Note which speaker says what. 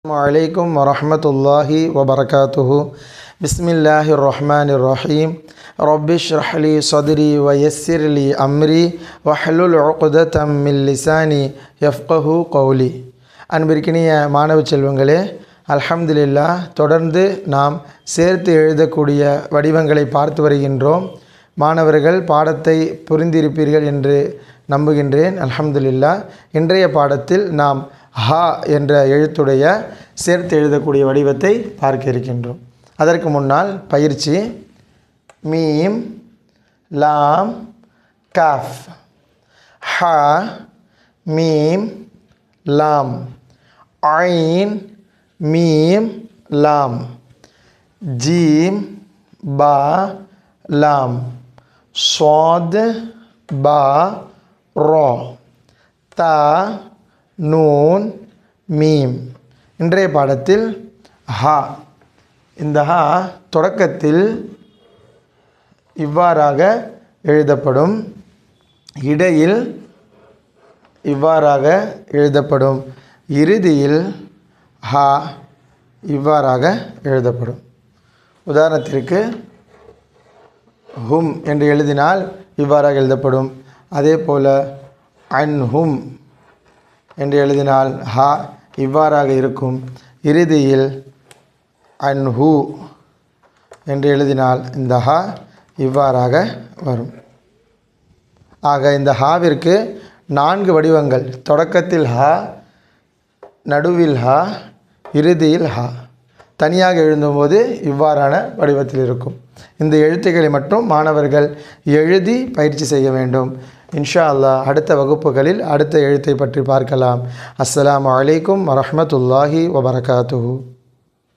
Speaker 1: Assalamualaikum warahmatullahi wabarakatuh. Bismillahirrahmanirrahim. Rabbi shrah li sadri wa yassir li amri wahlul 'uqdatam min lisani yafqahu qawli. அன்பிற்கினிய மாணவ செல்வங்களே, அல்ஹம்துலில்லாஹ், தொடர்ந்து நாம் சேர்த்து எழுதக்கூடிய வடிவங்களை பார்த்து வருகின்றோம். மாணவர்கள் பாடத்தை புரிந்திருப்பீர்கள் என்று நம்புகின்றேன். அல்ஹம்துலில்லாஹ், இன்றைய பாடத்தில் நாம் ஹா என்ற எழுத்துடைய சேர்த்து எழுதக்கூடிய வடிவத்தை பார்க்க இருக்கின்றோம். அதற்கு முன்னால் பயிற்சி: மீம், லாம், காஃப். ஹா, மீம், லாம். ஐன், மீம், லாம். ஜீம், பா, லாம். ஸாத், பா, ரா. தா, நூன், மீம். இன்றைய பாடத்தில் ஹா. இந்த ஹா தொடக்கத்தில் இவ்வாறாக எழுதப்படும், இடையில் இவ்வாறாக எழுதப்படும், இறுதியில் ஹா இவ்வாறாக எழுதப்படும். உதாரணத்திற்கு ஹும் என்று எழுதினால் இவ்வாறாக எழுதப்படும். அதே போல் அன்ஹும் என்று எழுதினால் ஹா இவ்வாறாக இருக்கும். இறுதியில் அன்ஹு என்று எழுதினால் இந்த ஹா இவ்வாறாக வரும். ஆக இந்த ஹாவிற்கு 4 வடிவங்கள்: தொடக்கத்தில் ஹா, நடுவில் ஹா, இறுதியில் ஹா. தனியாக எழுதும்போது இவ்வாறான வடிவத்தில் இருக்கும். இந்த எழுத்துக்களை மட்டும் மாணவர்கள் எழுதி பயிற்சி செய்ய வேண்டும். இன்ஷா அல்லாஹ் அடுத்த வகுப்புகளில் அடுத்த எழுத்தை பற்றி பார்க்கலாம். அஸ்ஸலாமு அலைக்கும் வரஹ்மத்துல்லாஹி வபரகாத்துஹு.